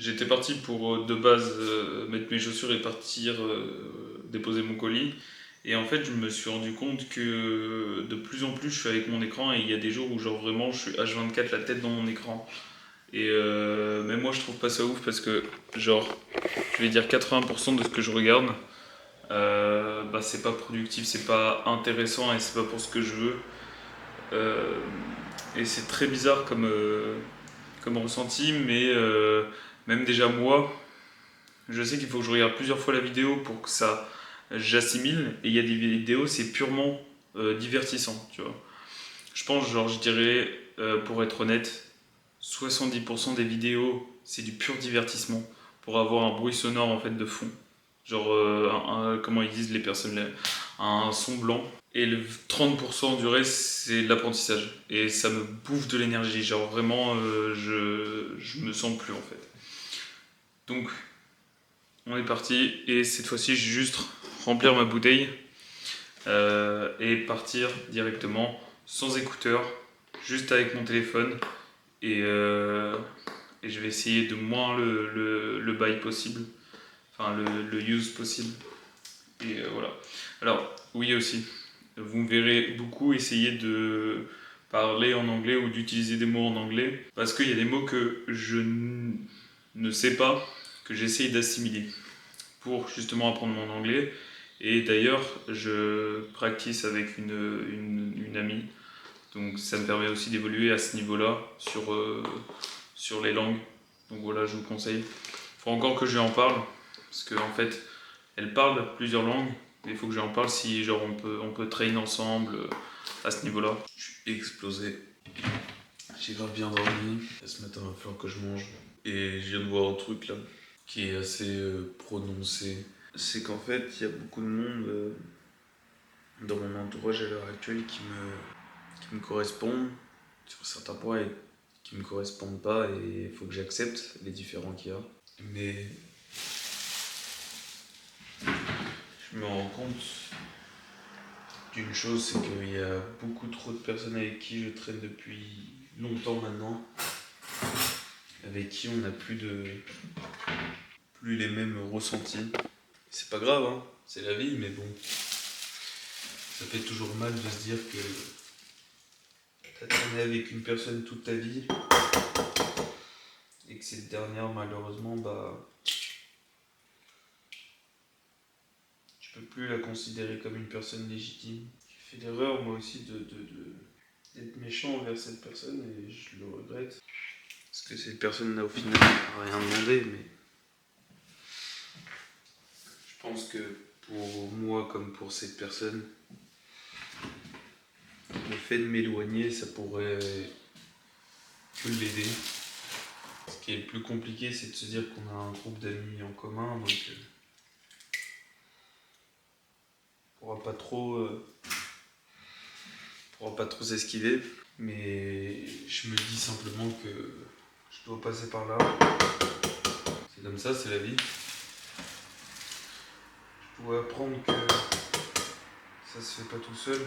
j'étais parti pour de base mettre mes chaussures et partir déposer mon colis. Et en fait, je me suis rendu compte que de plus en plus, je suis avec mon écran et il y a des jours où genre vraiment, je suis H24 la tête dans mon écran. Et même moi, je trouve pas ça ouf parce que genre, je vais dire 80% de ce que je regarde, bah c'est pas productif, c'est pas intéressant et c'est pas pour ce que je veux. Euh, et c'est très bizarre comme ressenti, mais même déjà moi, je sais qu'il faut que je regarde plusieurs fois la vidéo pour que ça j'assimile. Et il y a des vidéos, c'est purement divertissant, tu vois. Je pense, genre, je dirais, pour être honnête, 70% des vidéos, c'est du pur divertissement pour avoir un bruit sonore en fait de fond. Genre, comment ils disent les personnes, un son blanc. Et le 30% du reste, c'est l'apprentissage. Et ça me bouffe de l'énergie. Genre, vraiment, je me sens plus en fait. Donc, on est parti. Et cette fois-ci, je vais juste remplir ma bouteille et partir directement sans écouteurs, juste avec mon téléphone. Et je vais essayer de moins le buy possible, enfin le use possible. Et voilà. Alors, oui aussi, vous me verrez beaucoup essayer de parler en anglais ou d'utiliser des mots en anglais parce qu'il y a des mots que je ne sais pas, que j'essaye d'assimiler pour justement apprendre mon anglais. Et d'ailleurs, je practice avec une amie, donc ça me permet aussi d'évoluer à ce niveau-là sur les langues. Donc voilà, je vous conseille. Il faut encore que je lui en parle, parce qu'en fait, elle parle plusieurs langues, et il faut que je lui en parle si genre on peut train ensemble à ce niveau-là. Je suis explosé. J'ai grave bien dormi. Ce matin, il va falloir que je mange. Et je viens de voir un truc là, qui est assez prononcé. C'est qu'en fait, il y a beaucoup de monde dans mon entourage à l'heure actuelle qui me correspondent sur certains points et qui me correspondent pas, et il faut que j'accepte les différents qu'il y a. Mais je me rends compte d'une chose, c'est qu'il y a beaucoup trop de personnes avec qui je traîne depuis longtemps maintenant, avec qui on n'a plus les mêmes ressentis. C'est pas grave, hein, c'est la vie, mais bon, ça fait toujours mal de se dire que t'as traîné avec une personne toute ta vie et que cette dernière, malheureusement, bah, tu peux plus la considérer comme une personne légitime. J'ai fait l'erreur, moi aussi, d'être méchant envers cette personne, et je le regrette. Parce que cette personne n'a au final rien demandé, mais je pense que pour moi comme pour cette personne, le fait de m'éloigner, ça pourrait que l'aider. Ce qui est le plus compliqué, c'est de se dire qu'on a un groupe d'amis en commun, donc on pourra pas trop s'esquiver. Mais je me dis simplement que je dois passer par là. C'est comme ça, c'est la vie. Je dois apprendre que ça se fait pas tout seul.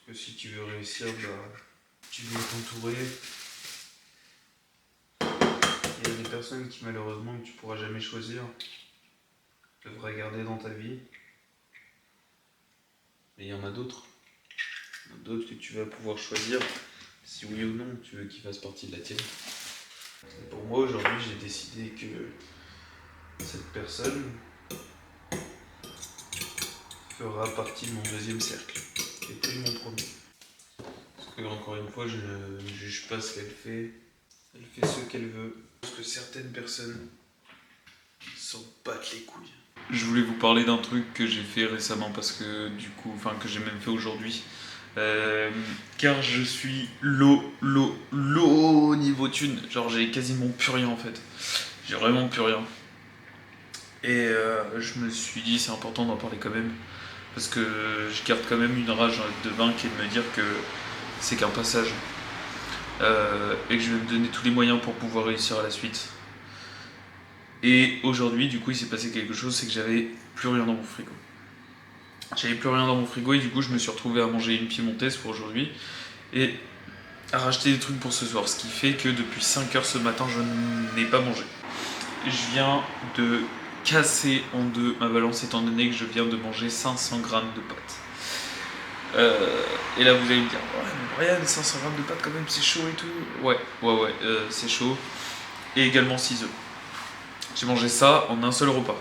Que si tu veux réussir, bah, tu dois t'entourer. Il y a des personnes qui, malheureusement, que tu pourras jamais choisir, tu devras garder dans ta vie. Mais il y en a d'autres. Il y en a d'autres que tu vas pouvoir choisir si oui ou non tu veux qu'ils fassent partie de la tienne. Et pour moi, aujourd'hui, j'ai décidé que cette personne fera partie de mon deuxième cercle et plus de mon premier. Parce que, encore une fois, je ne juge pas ce qu'elle fait. Elle fait ce qu'elle veut. Parce que certaines personnes s'en battent les couilles. Je voulais vous parler d'un truc que j'ai fait récemment parce que du coup, enfin que j'ai même fait aujourd'hui. Car je suis low niveau thune. Genre j'ai quasiment plus rien en fait. J'ai vraiment plus rien. Et je me suis dit c'est important d'en parler quand même. Parce que je garde quand même une rage de vaincre et de me dire que c'est qu'un passage. Et que je vais me donner tous les moyens pour pouvoir réussir à la suite. Et aujourd'hui, du coup, il s'est passé quelque chose, c'est que j'avais plus rien dans mon frigo. J'avais plus rien dans mon frigo et du coup, je me suis retrouvé à manger une piémontaise pour aujourd'hui et à racheter des trucs pour ce soir. Ce qui fait que depuis 5 heures ce matin, je n'ai pas mangé. je viens de casser en deux ma balance étant donné que je viens de manger 500 grammes de pâtes. Et là vous allez me dire, ouais mais Brian, 500 grammes de pâtes quand même c'est chaud et tout. Ouais, c'est chaud. Et également 6 œufs. J'ai mangé ça en un seul repas.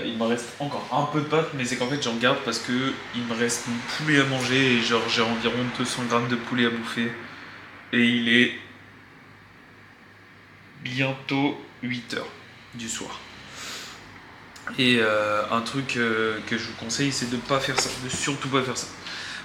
Il me reste encore un peu de pâtes, mais c'est qu'en fait j'en garde parce que il me reste mon poulet à manger et genre j'ai environ 200 grammes de poulet à bouffer. Et il est bientôt 8h du soir. Et un truc que je vous conseille, c'est de pas faire ça, de surtout pas faire ça.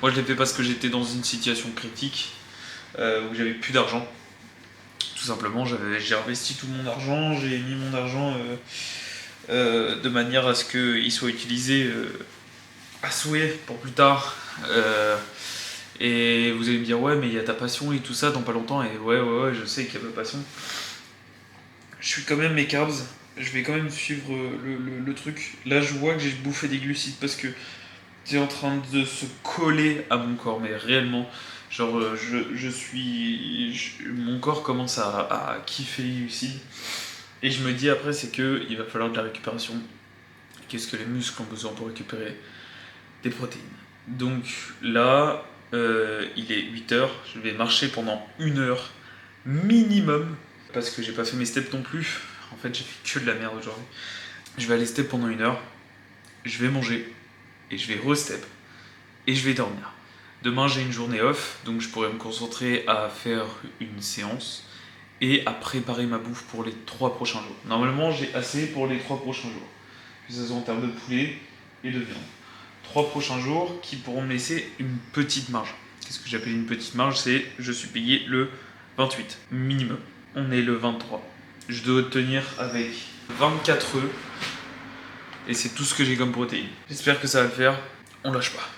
Moi je l'ai fait parce que j'étais dans une situation critique où j'avais plus d'argent. Tout simplement, j'ai investi tout mon argent, j'ai mis mon argent de manière à ce qu'il soit utilisé à souhait pour plus tard. Et vous allez me dire, ouais, mais il y a ta passion et tout ça dans pas longtemps. Et ouais, je sais qu'il y a ma passion. Je suis quand même mes carbs, je vais quand même suivre le truc. Là, je vois que j'ai bouffé des glucides parce que c'est en train de se coller à mon corps, mais réellement. Genre, mon corps commence à kiffer les glucides. Et je me dis après, c'est que il va falloir de la récupération. Qu'est-ce que les muscles ont besoin pour récupérer des protéines. Donc là, il est 8h. Je vais marcher pendant 1 heure minimum. Parce que j'ai pas fait mes steps non plus. En fait, j'ai fait que de la merde aujourd'hui. Je vais aller step pendant 1 heure. Je vais manger. Et je vais re-step. Et je vais dormir. Demain, j'ai une journée off. Donc je pourrais me concentrer à faire une séance. Et à préparer ma bouffe pour les 3 prochains jours. Normalement, j'ai assez pour les 3 prochains jours. Que ce soit en termes de poulet et de viande. 3 prochains jours qui pourront me laisser une petite marge. Qu'est-ce que j'appelle une petite marge? C'est je suis payé le 28 minimum. On est le 23. Je dois tenir avec 24 œufs. Et c'est tout ce que j'ai comme protéines. J'espère que ça va le faire. On lâche pas.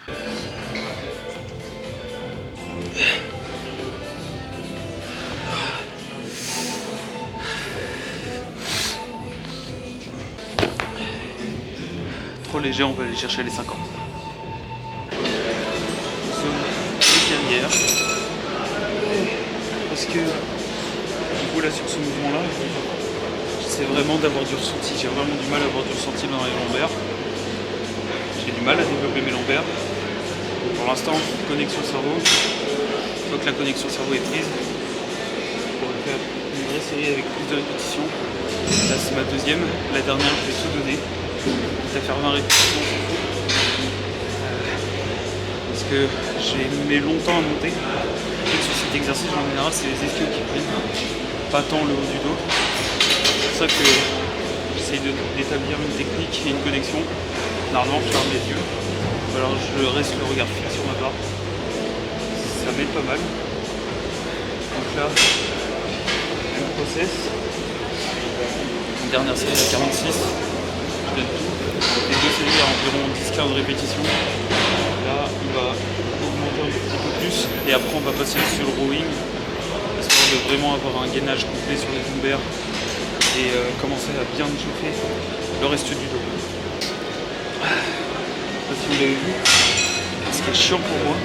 Trop léger, on va aller chercher les 50. Nous sommes hier. Parce que du coup là sur ce mouvement là, j'essaie vraiment d'avoir du ressenti. J'ai vraiment du mal à avoir du ressenti dans les lombaires. J'ai du mal à développer mes lombaires. Pour l'instant, connexion cerveau. Une fois que la connexion cerveau est prise, je pourrais faire une vraie série avec plus de répétitions. Là c'est ma deuxième. La dernière je vais tout donner. À faire 20 répétitions. Parce que j'ai mis longtemps à monter. Sur cet exercice en général c'est les ischios qui prennent, pas tant le haut du dos. C'est pour ça que j'essaye d'établir une technique et une connexion. Normalement je ferme les yeux. Ou alors je reste le regard fixe sur ma barre. Ça m'aide pas mal. Donc là, même process. Une dernière série à 46. Je donne tout. Les 2 séries à environ 10-15 répétitions. Là, il va augmenter un petit peu plus. Et après, on va passer sur le rowing. Histoire de vraiment avoir un gainage complet sur les lombaires. Et commencer à bien chauffer le reste du dos. Je sais pas si vous l'avez vu. Ce qui est chiant pour moi,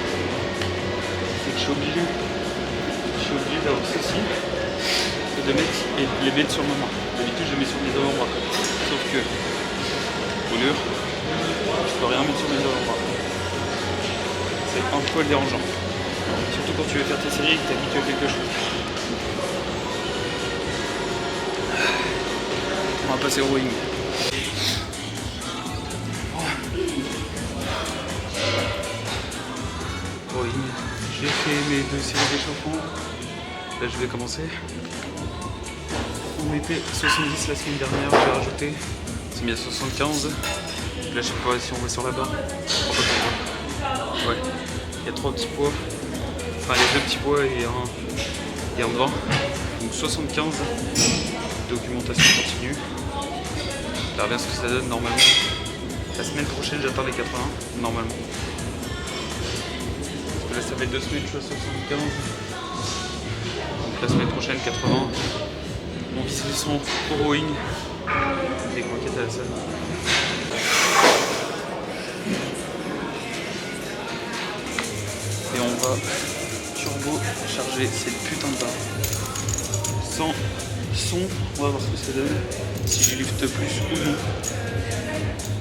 c'est que je suis obligé d'avoir ceci. Et de les mettre sur ma main. D'habitude, je les mets sur mes avant-bras. Sauf que je peux rien mettre sur mes avant-bras. C'est un poil dérangeant. Surtout quand tu veux faire tes séries et que tu es habitué à quelque chose. On va passer au rowing. Rowing. J'ai fait mes 2 séries d'échauffement. Là je vais commencer. On était 70 la semaine dernière, j'ai rajouté. C'est mis à 75. Là je sais pas si on va sur la barre. Ouais. Il y a 3 petits poids. Enfin il y a 2 petits poids et un devant. Donc 75. Documentation continue. On verra bien ce que ça donne normalement. La semaine prochaine j'atteins les 80 normalement. Parce que là ça fait 2 semaines je suis à 75. Donc la semaine prochaine 80. On vise les 100 au rowing. Des croquettes à la salle. Et on va turbo charger cette putain de barre. Sans qui sont. On va voir ce que ça donne. Si je lifte plus ou non.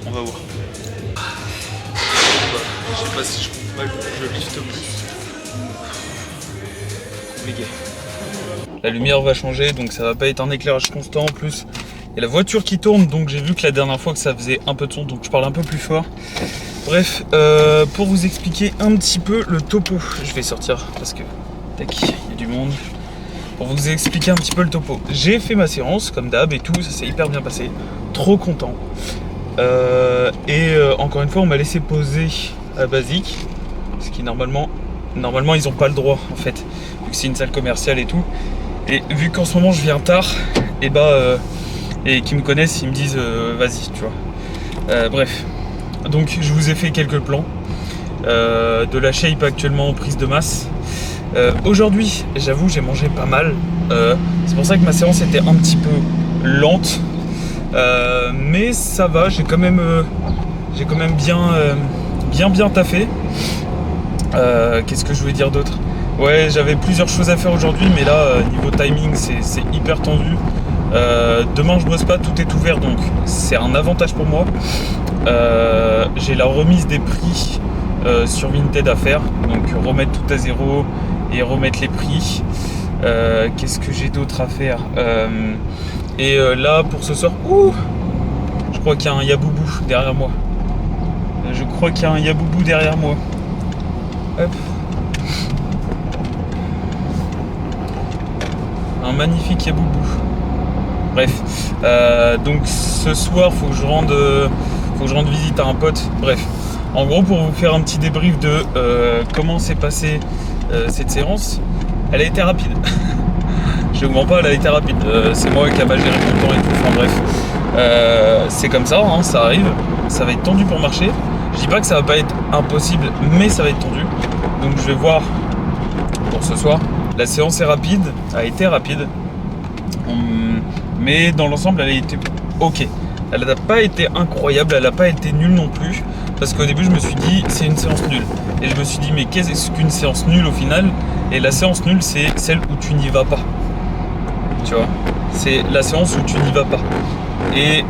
On va voir. Je sais pas si je lifte plus. Compliqué. La lumière va changer, donc ça va pas être un éclairage constant en plus. Il y a la voiture qui tourne, donc j'ai vu que la dernière fois que ça faisait un peu de son, donc je parle un peu plus fort. Bref, pour vous expliquer un petit peu le topo, je vais sortir parce que tac, il y a du monde. Pour vous expliquer un petit peu le topo, j'ai fait ma séance comme d'hab et tout, ça s'est hyper bien passé, trop content. Encore une fois, on m'a laissé poser à Basique, ce qui normalement ils ont pas le droit en fait, vu que c'est une salle commerciale et tout. Et vu qu'en ce moment je viens tard, et qu'ils me connaissent, ils me disent vas-y, tu vois. Bref, donc je vous ai fait quelques plans de la shape actuellement en prise de masse. Aujourd'hui, j'avoue, j'ai mangé pas mal. C'est pour ça que ma séance était un petit peu lente, mais ça va. J'ai quand même bien taffé. Qu'est-ce que je voulais dire d'autre? Ouais, j'avais plusieurs choses à faire aujourd'hui, mais là, niveau timing, c'est hyper tendu. Demain, je bosse pas, tout est ouvert, donc c'est un avantage pour moi. J'ai la remise des prix sur Vinted à faire, donc remettre tout à zéro et remettre les prix. Qu'est-ce que j'ai d'autre à faire? Là, pour ce soir, je crois qu'il y a un yaboubou derrière moi. Hop. Un magnifique yaboubou. Bref, donc ce soir, faut que je rende visite à un pote. Bref, en gros, pour vous faire un petit débrief de comment s'est passée cette séance, elle a été rapide. Je ne vous mens pas, elle a été rapide. C'est moi qui a mal géré mon temps et tout. Enfin bref, c'est comme ça, hein, ça arrive. Ça va être tendu pour marcher. Je dis pas que ça va pas être impossible, mais ça va être tendu. Donc je vais voir pour ce soir. La séance a été rapide. Mais dans l'ensemble, elle a été ok. Elle n'a pas été incroyable, elle n'a pas été nulle non plus. Parce qu'au début, je me suis dit, c'est une séance nulle. Et je me suis dit, mais qu'est-ce qu'une séance nulle au final? Et la séance nulle, c'est celle où tu n'y vas pas. Tu vois? C'est la séance où tu n'y vas pas. Et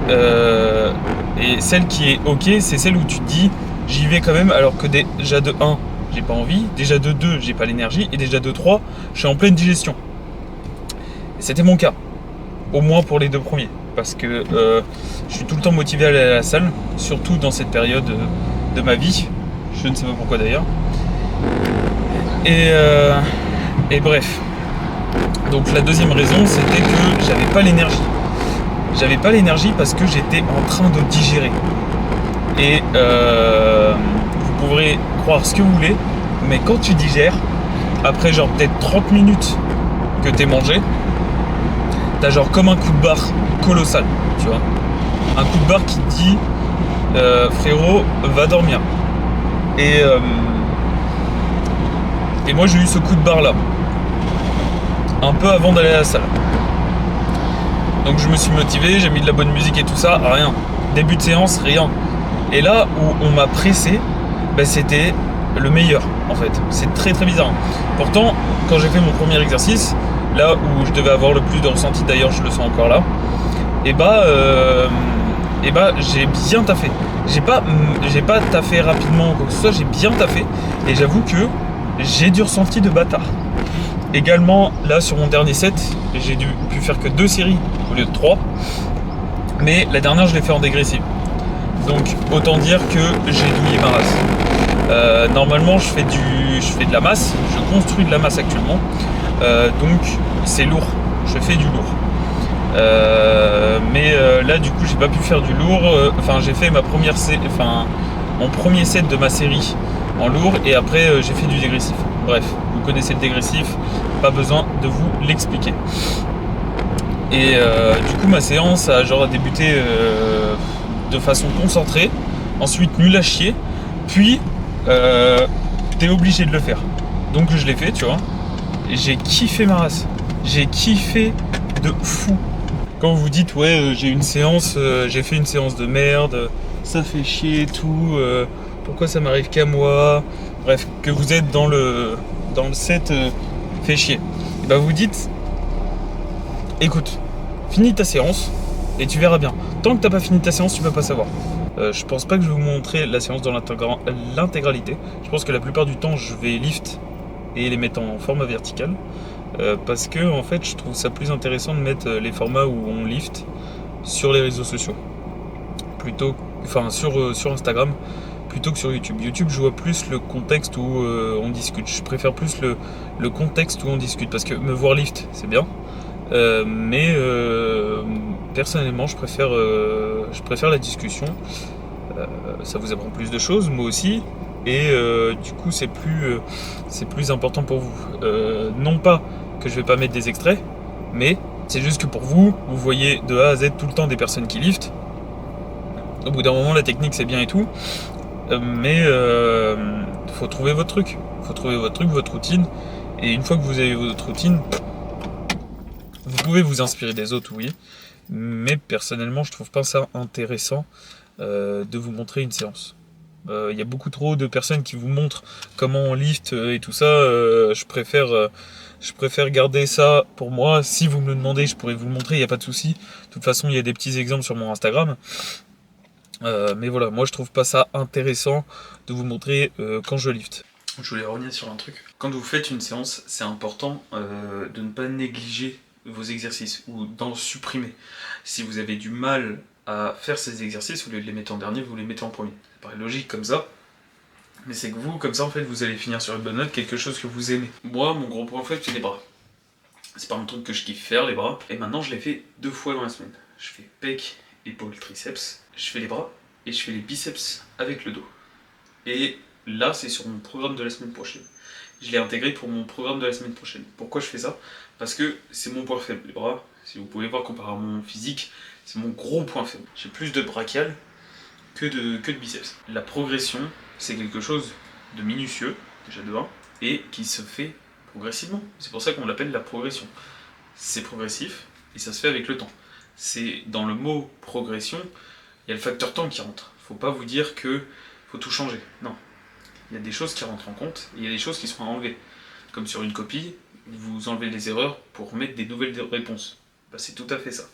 celle qui est ok, c'est celle où tu te dis, j'y vais quand même, alors que déjà de 1, j'ai pas envie. Déjà de 2, j'ai pas l'énergie. Et déjà de 3, je suis en pleine digestion. Et c'était mon cas. Au moins pour les 2 premiers, parce que je suis tout le temps motivé à aller à la salle, surtout dans cette période de ma vie, je ne sais pas pourquoi d'ailleurs. Et bref, donc la deuxième raison, c'était que j'avais pas l'énergie. J'avais pas l'énergie parce que j'étais en train de digérer. Et vous pourrez croire ce que vous voulez, mais quand tu digères, après genre peut-être 30 minutes que t'es mangé, t'as genre comme un coup de barre colossal, tu vois. Un coup de barre qui te dit frérot, va dormir. Et moi j'ai eu ce coup de barre là, un peu avant d'aller à la salle. Donc je me suis motivé, j'ai mis de la bonne musique et tout ça, rien. Début de séance, rien. Et là où on m'a pressé, c'était le meilleur en fait. C'est très très bizarre. Pourtant, quand j'ai fait mon premier exercice, là où je devais avoir le plus de ressenti, d'ailleurs je le sens encore là, j'ai bien taffé. J'ai pas taffé rapidement ou quoi que ce soit, j'ai bien taffé. Et j'avoue que j'ai du ressenti de bâtard. Également, là sur mon dernier set, j'ai pu faire que 2 séries au lieu de 3. Mais la dernière, je l'ai fait en dégressive. Donc autant dire que j'ai douillé ma race. Normalement, je fais de la masse, je construis de la masse actuellement. Donc c'est lourd, je fais du lourd. Là du coup j'ai pas pu faire du lourd. J'ai fait mon premier set de ma série en lourd et après j'ai fait du dégressif. Bref, vous connaissez le dégressif, pas besoin de vous l'expliquer. Et du coup ma séance a débuté de façon concentrée, ensuite nul à chier, puis t'es obligé de le faire. Donc je l'ai fait, tu vois. J'ai kiffé ma race. J'ai kiffé de fou. Quand vous dites ouais j'ai fait une séance de merde, ça fait chier et tout, pourquoi ça m'arrive qu'à moi, bref, que vous êtes dans le set fait chier. Et vous dites écoute, Finis ta séance et tu verras bien. Tant que t'as pas fini ta séance, tu peux pas savoir. Je pense pas que je vais vous montrer la séance dans l'intégralité. Je pense que la plupart du temps, je vais lift et les mettre en format vertical. Parce que en fait, je trouve ça plus intéressant de mettre les formats où on lift sur les réseaux sociaux. Sur Instagram plutôt que sur YouTube. YouTube, je vois plus le contexte où on discute. Je préfère plus le contexte où on discute parce que me voir lift, c'est bien. Mais personnellement, je préfère la discussion. Ça vous apprend plus de choses, moi aussi. Et du coup, c'est plus important pour vous. Non pas que je vais pas mettre des extraits, mais c'est juste que pour vous, vous voyez de A à Z tout le temps des personnes qui liftent. Au bout d'un moment, la technique c'est bien et tout, mais faut trouver votre truc. Faut trouver votre truc, votre routine. Et une fois que vous avez votre routine, vous pouvez vous inspirer des autres, oui. Mais personnellement, je trouve pas ça intéressant de vous montrer une séance. Il y a beaucoup trop de personnes qui vous montrent comment on lift et tout ça. Je préfère garder ça pour moi. Si vous me le demandez, je pourrais vous le montrer, il n'y a pas de souci. De toute façon, il y a des petits exemples sur mon Instagram. Mais voilà, moi je trouve pas ça intéressant de vous montrer quand je lift. Je voulais revenir sur un truc. Quand vous faites une séance, c'est important de ne pas négliger vos exercices ou d'en supprimer. Si vous avez du mal à faire ces exercices, au lieu de les mettre en dernier, vous les mettez en premier. Ça paraît logique comme ça, mais c'est que vous, comme ça en fait, vous allez finir sur une bonne note, quelque chose que vous aimez. Moi, mon gros point faible, c'est les bras. C'est pas un truc que je kiffe faire, les bras. Et maintenant, je les fais 2 fois dans la semaine. Je fais pec, épaules, triceps. Je fais les bras et je fais les biceps avec le dos. Et là, c'est sur mon programme de la semaine prochaine. Je l'ai intégré pour mon programme de la semaine prochaine. Pourquoi je fais ça? Parce que c'est mon point faible. Les bras, si vous pouvez voir comparé à mon physique, c'est mon gros point faible. J'ai plus de brachial que de biceps. La progression, c'est quelque chose de minutieux, déjà de 1, et qui se fait progressivement. C'est pour ça qu'on l'appelle la progression. C'est progressif et ça se fait avec le temps. C'est dans le mot progression, il y a le facteur temps qui rentre. Faut pas vous dire que faut tout changer. Non. Il y a des choses qui rentrent en compte et il y a des choses qui seront enlevées. Comme sur une copie, vous enlevez les erreurs pour mettre des nouvelles réponses. Bah, c'est tout à fait ça.